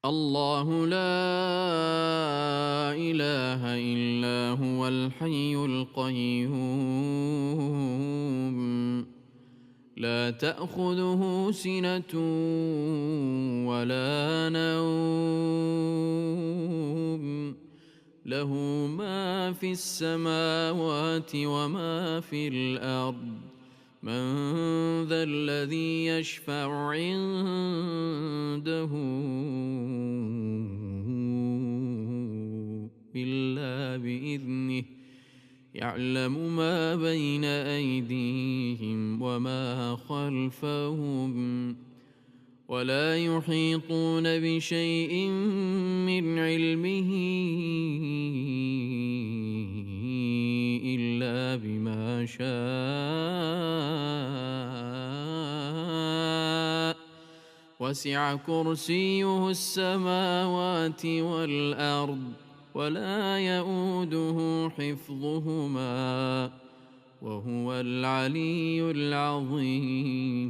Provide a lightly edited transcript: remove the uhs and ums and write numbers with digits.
الله لا إله إلا هو الحي القيوم لا تأخذه سنة ولا نوم له ما في السماوات وما في الأرض من ذا الذي يشفع عنده إلا بإذنه يعلم ما بين أيديهم وما خلفهم ولا يحيطون بشيء من علمه إلا بما شاء وسع كرسيه السماوات والأرض ولا يؤوده حفظهما وهو العلي العظيم.